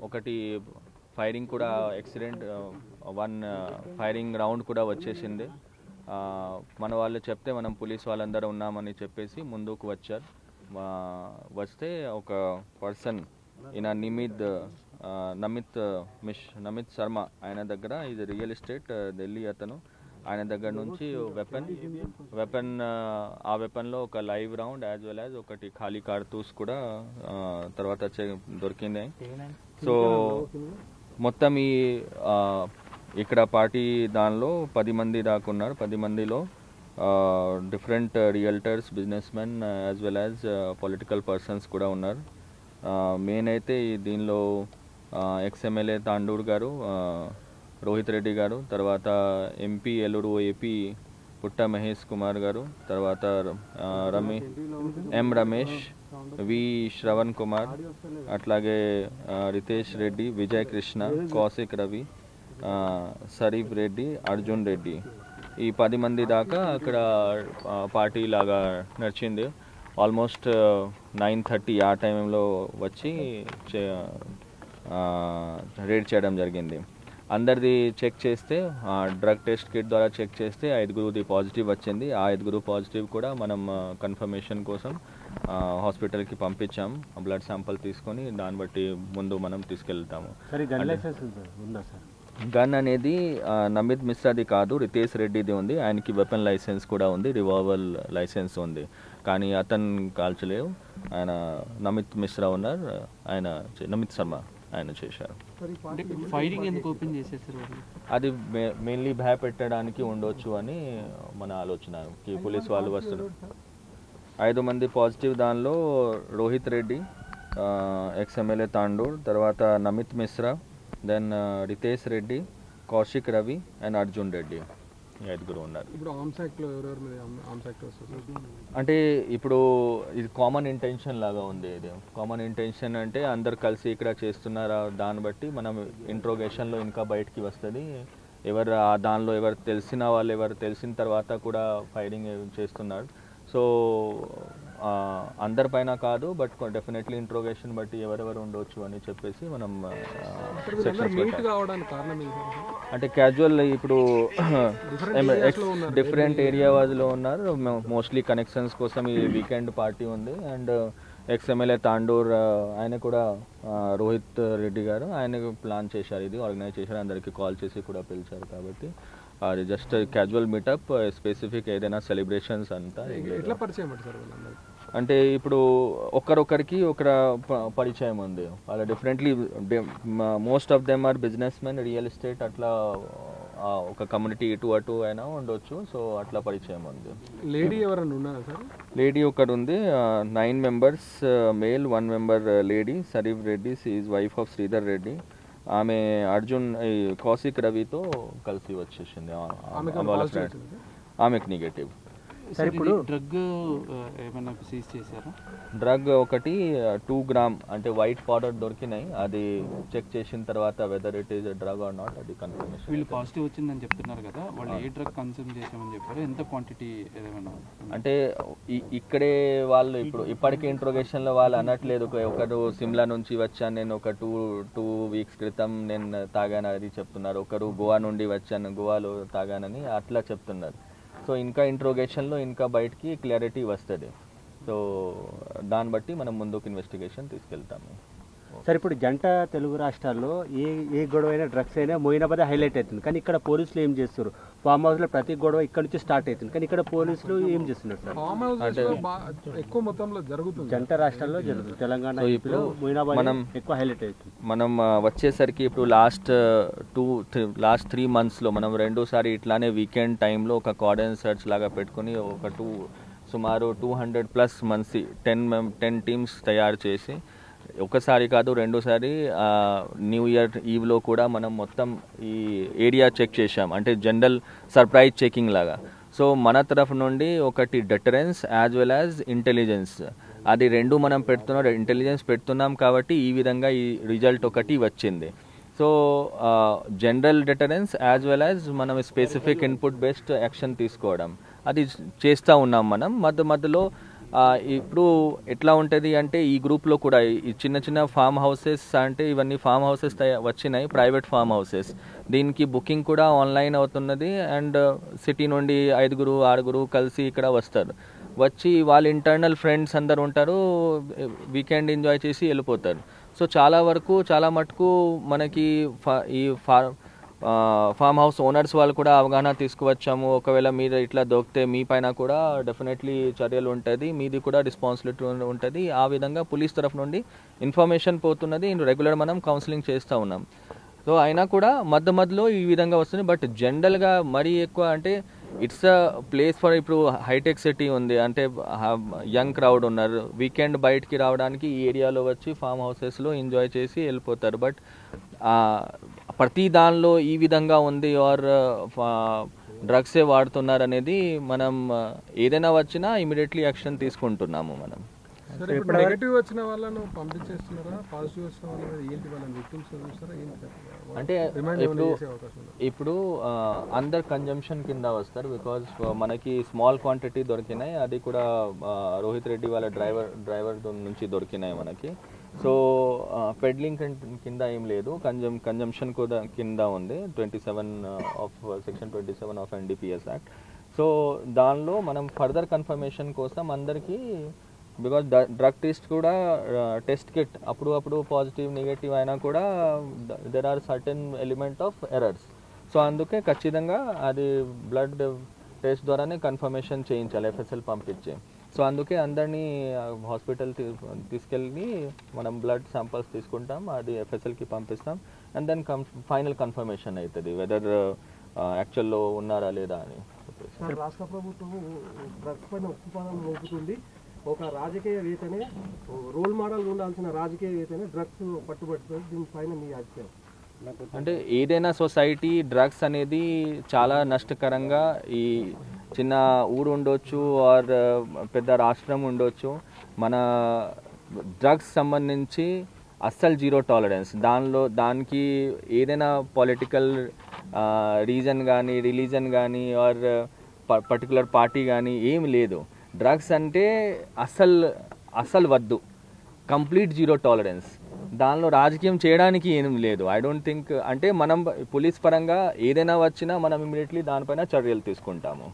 ఒకటి ఫైరింగ్ కూడా accident, one firing round కూడా వచ్చేసింది. మన వాళ్ళు చెప్తే మనం పోలీస్ వాళ్ళందరూ ఉన్నామని చెప్పేసి ముందుకు వచ్చారు. వస్తే ఒక పర్సన్ ఈయన నమిత్ శర్మ, ఆయన దగ్గర ఇది రియల్ ఎస్టేట్ ఢిల్లీ అతను, ఆయన దగ్గర నుంచి వెపన్ ఆ వెపన్లో ఒక live round as well as ఒకటి ఖాళీ కార్తూస్ కూడా తర్వాత దొరికింది. సో మొత్తం ఈ ఇక్కడ పార్టీ దానిలో 10 మంది దాకా ఉన్నారు. 10 మందిలో different realtors, business men as well as political persons కూడా ఉన్నారు. మెయిన్ అయితే దీనిలో ఎక్స్ఎమ్మెల్యే తాండూర్ గారు, రోహిత్ రెడ్డి గారు, తర్వాత ఎంపీ ఎల్లుడు ఏపీ పుట్ట మహేష్ కుమార్ గారు, తర్వాత రమేష్, వి శ్రవణ్ కుమార్, అట్లాగే రితేష్ రెడ్డి, విజయ్ కృష్ణ, కౌశిక్ రవి, షరీఫ్ రెడ్డి, అర్జున్ రెడ్డి, ఈ 10 మంది దాకా అక్కడ పార్టీ లాగా నడిచింది. ఆల్మోస్ట్ 9:30 ఆ టైంలో వచ్చి రేడ్ చేయడం జరిగింది. అందరిది చెక్ చేస్తే డ్రగ్ టెస్ట్ కిట్ ద్వారా చెక్ చేస్తే 5గురుది పాజిటివ్ వచ్చింది. ఆ 5గురు పాజిటివ్ కూడా మనం కన్ఫర్మేషన్ కోసం హాస్పిటల్కి పంపించాం. బ్లడ్ శాంపుల్ తీసుకొని దాన్ని బట్టి ముందు మనం తీసుకెళ్తాము. గన్ అనేది నమిత్ మిశ్రాది కాదు, రితేష్ రెడ్డిది ఉంది. ఆయనకి వెపన్ లైసెన్స్ కూడా ఉంది, రివాల్వర్ లైసెన్స్ ఉంది, కానీ అతను కాల్చలేవు. ఆయన నమిత్ మిశ్రా ఉన్నారు, ఆయన నమిత్ శర్మ ఆయన చేశారు. ఫైరింగ్ ఎందుకు ఓపెన్ చేసేసారు? అది మెయిన్లీ భయపెట్టడానికి ఉండొచ్చు అని మన ఆలోచన. పోలీస్ వాళ్ళు వస్తున్నారు. 5 మంది పాజిటివ్, దానిలో రోహిత్ రెడ్డి, ఎక్స్ఎమ్మెల్యే తాండూర్, తర్వాత నమిత్ మిశ్రా, దెన్ రితేష్ రెడ్డి, కౌశిక్ రవి అండ్ అర్జున్ రెడ్డి, 5గురు ఉన్నారు. ఇప్పుడు ఆర్మ్స్ యాక్ట్లో ఎవరెవరి మీద ఆర్మ్స్ యాక్ట్ వస్తుంది? అంటే ఇప్పుడు ఇది కామన్ ఇంటెన్షన్ లాగా ఉంది. ఇది కామన్ ఇంటెన్షన్ అంటే అందరు కలిసి ఇక్కడ చేస్తున్నారా, దాన్ని బట్టి మనం ఇంట్రోగేషన్లో ఇంకా బయటికి వస్తుంది. దానిలో ఎవరు తెలిసిన వాళ్ళు, ఎవరు తెలిసిన తర్వాత కూడా ఫైరింగ్ చేస్తున్నారు. సో అందరిపైన కాదు, బట్ డెఫినెట్లీ ఇంట్రోగేషన్ బట్టి ఎవరెవరు ఉండొచ్చు అని చెప్పేసి మనం అంటే క్యాజువల్ ఇప్పుడు డిఫరెంట్ ఏరియా వాజ్లో ఉన్నారు. మోస్ట్లీ కనెక్షన్స్ కోసం ఈ వీకెండ్ పార్టీ ఉంది. అండ్ ఎక్స్ఎమ్మెల్యే తాండూర్ ఆయన కూడా, రోహిత్ రెడ్డి గారు, ఆయన ప్లాన్ చేశారు, ఇది ఆర్గనైజ్ చేశారు, అందరికీ కాల్ చేసి కూడా పిలిచారు. కాబట్టి అది జస్ట్ క్యాజువల్ మీటప్, స్పెసిఫిక్ ఏదైనా సెలబ్రేషన్స్ అంతా ఎట్లా పరిచయం అంటే ఇప్పుడు ఒకరొకరికి పరిచయం ఉంది. వాళ్ళ differently most of them are businessmen, real estate, అట్లా ఒక కమ్యూనిటీ ఇటు అటు అయినా ఉండొచ్చు. సో అట్లా పరిచయం ఉంది. లేడీ ఎవరైనా ఉన్నారా సార్? లేడీ ఒకటి ఉంది, 9 members male, 1 member lady. Sharif Reddy, is wife of Sridhar Reddy. ఆమె కౌశిక్ రవితో కలిసి వచ్చేసింది. ఆమెకు నెగటివ్. డ్రగ్ ఏమైనా సీజ్ చేశారా? డ్రగ్ ఒకటి 2 గ్రామ్ అంటే వైట్ పౌడర్ దొరికినాయి. అది చెక్ చేసిన తర్వాత whether it is drug or not, అది కన్ఫర్మేషన్. వీళ్ళు పాజిటివ్ వచ్చిందని చెప్తున్నారు కదా, వాళ్ళు ఏ డ్రగ్ కన్సూమ్ చేసామని చెప్పారు? ఎంత క్వాంటిటీ ఏమైనా? అంటే ఇక్కడే వాళ్ళు ఇప్పటికే ఇంట్రోగేషన్లో వాళ్ళు అనట్లేదు. ఒకరు సిమ్లా నుంచి వచ్చాను నేను, ఒక 2 వీక్స్ క్రితం నేను తాగాను అది చెప్తున్నారు. ఒకరు గోవా నుండి వచ్చాను, గోవాలో తాగానని అట్లా చెప్తున్నారు. సో ఇంకా ఇంట్రోగేషన్లో ఇంకా బయటికి క్లారిటీ వస్తుంది. సో దాన్ని బట్టి మనం ముందుకు ఇన్వెస్టిగేషన్ తీసుకెళ్తాము. సార్ ఇప్పుడు జంట తెలుగు రాష్ట్రాల్లో ఏ గొడవ అయినా డ్రగ్స్ అయినా మొయినాబాద్ హైలైట్ అవుతుంది, కానీ ఇక్కడ పోలీసులు ఏం చేస్తారు? ఫామ్ హౌస్లో ప్రతి గొడవ ఇక్కడ నుంచి స్టార్ట్ అవుతుంది, కానీ ఇక్కడ పోలీసులు ఏం చేస్తున్నారు సార్? ఫామ్ హౌస్ ఎక్కువ మొత్తంలో జరుగుతుంది, జంట రాష్ట్రాల్లో జరుగుతుంది. తెలంగాణ ఇప్పుడు మొయినాబాద్ ఎక్కువ హైలైట్ అవుతుంది. మనం వచ్చేసరికి ఇప్పుడు లాస్ట్ 3 monthsలో మనం 2సారి ఇట్లానే వీకెండ్ టైంలో ఒక కార్డన్ సర్చ్ లాగా పెట్టుకుని సుమారు 200+ మంది 10 టీమ్స్ తయారు చేసి ఒకసారి కాదు 2సారి న్యూ ఇయర్ ఈవ్లో కూడా మనం మొత్తం ఈ ఏరియా చెక్ చేశాం. అంటే జనరల్ సర్ప్రైజ్ చెకింగ్ లాగా. సో మన తరఫు నుండి ఒకటి deterrence as well as intelligence, అది 2 మనం ఇంటెలిజెన్స్ పెడుతున్నాం కాబట్టి ఈ విధంగా ఈ రిజల్ట్ ఒకటి వచ్చింది. So general deterrence as well as మనం స్పెసిఫిక్ ఇన్పుట్ బేస్డ్ యాక్షన్ తీసుకోవడం అది చేస్తూ ఉన్నాం. మనం మధ్యలో ఇప్పుడు ఎట్లా ఉంటుంది అంటే ఈ గ్రూప్లో కూడా ఈ చిన్న చిన్న ఫామ్ హౌసెస్ అంటే ఇవన్నీ ఫామ్ హౌసెస్ వచ్చినాయి, ప్రైవేట్ ఫామ్ హౌసెస్. దీనికి బుకింగ్ కూడా ఆన్లైన్ అవుతున్నది. అండ్ సిటీ నుండి 5 6 కలిసి ఇక్కడ వస్తారు. వచ్చి వాళ్ళ ఇంటర్నల్ ఫ్రెండ్స్ అందరు ఉంటారు, వీకెండ్ ఎంజాయ్ చేసి వెళ్ళిపోతారు. సో చాలా మటుకు మనకి ఈ ఫామ్ హౌస్ ఓనర్స్ వాళ్ళు కూడా అవగాహన తీసుకువచ్చాము. ఒకవేళ మీరు ఇట్లా దొరికితే మీ పైన కూడా డెఫినెట్లీ చర్యలు ఉంటుంది, మీది కూడా రెస్పాన్సిబిలిటీ ఉంటుంది. ఆ విధంగా పోలీస్ తరఫు నుండి ఇన్ఫర్మేషన్ పోతున్నది. రెగ్యులర్ మనం కౌన్సిలింగ్ చేస్తూ ఉన్నాం. సో అయినా కూడా మధ్యలో ఈ విధంగా వస్తుంది. బట్ జనరల్గా మరీ ఎక్కువ అంటే ఇట్స్ అ ప్లేస్ ఫర్, ఇప్పుడు హైటెక్ సిటీ ఉంది అంటే యంగ్ క్రౌడ్ ఉన్నారు, వీకెండ్ బయటికి రావడానికి ఈ ఏరియాలో వచ్చి ఫామ్ హౌసెస్లో ఎంజాయ్ చేసి వెళ్ళిపోతారు. బట్ ప్రతి దానిలో ఈ విధంగా ఉంది ఆర్ డ్రగ్సే వాడుతున్నారు అనేది మనం ఏదైనా వచ్చినా ఇమీడియట్లీ యాక్షన్ తీసుకుంటున్నాము మనం. సరే, ఇప్పుడు నెగటివ్ వచ్చిన వాళ్ళను పంపించేస్తున్నారా? పాజిటివ్ వచ్చిన వాళ్ళని ఏంటి, వాళ్ళని విక్టిమ్స్ చూస్తారా ఏంటి? అంటే ఇప్పుడు అందరు కన్జంప్షన్ కింద వస్తారు. బికాజ్ మనకి స్మాల్ క్వాంటిటీ దొరికినాయి, అది కూడా రోహిత్ రెడ్డి వాళ్ళ డ్రైవర్ నుంచి దొరికినాయి మనకి. సో పెడ్లింగ్ కింద ఏం లేదు, కన్జంప్షన్ కూడా కింద ఉంది 27 of section 27 of NDPS act. So దానిలో మనం ఫర్దర్ కన్ఫర్మేషన్ కోసం అందరికీ, బికాజ్ డ్రగ్ టెస్ట్ కూడా టెస్ట్ కిట్ అప్పుడు పాజిటివ్ నెగటివ్ అయినా కూడా there are certain element of errors. So అందుకే ఖచ్చితంగా అది బ్లడ్ టెస్ట్ ద్వారానే కన్ఫర్మేషన్ చేయించాలి, FSL పంపించి. సో అందుకే అందరినీ హాస్పిటల్ తీసుకెళ్ళి మనం బ్లడ్ శాంపిల్స్ తీసుకుంటాం, అది FSLకి పంపిస్తాం. అండ్ దెన్ ఫైనల్ కన్ఫర్మేషన్ అవుతుంది వెదర్ యాక్చువల్లో ఉన్నారా లేదా అని. రాష్ట్ర ప్రభుత్వం డ్రగ్స్ పైన ఉత్పాదన మోపుతుంది. ఒక రాజకీయవేత్తనే, రోల్ మోడల్ ఉండాల్సిన రాజకీయవేత్తనే డ్రగ్స్ పట్టుబడుతుంది. దీనిపైన మీ అభిప్రాయం? అంటే ఏదైనా సొసైటీ డ్రగ్స్ అనేది చాలా నష్టకరంగా, ఈ చిన్న ఊరు ఉండొచ్చు ఆర్ పెద్ద రాష్ట్రం ఉండొచ్చు, మన డ్రగ్స్ సంబంధించి అస్సలు జీరో టాలరెన్స్. దానికి ఏదైనా పొలిటికల్ రీజన్ కానీ, రిలీజన్ కానీ ఆర్ పర్టికులర్ పార్టీ కానీ ఏమి లేదు. డ్రగ్స్ అంటే అస్సలు వద్దు, కంప్లీట్ జీరో టాలరెన్స్. దానిలో రాజకీయం చేయడానికి ఏం లేదు. ఐ డోంట్ థింక్, అంటే మనం పోలీస్ పరంగా ఏదైనా వచ్చినా మనం ఇమీడియట్లీ దానిపైన చర్యలు తీసుకుంటాము.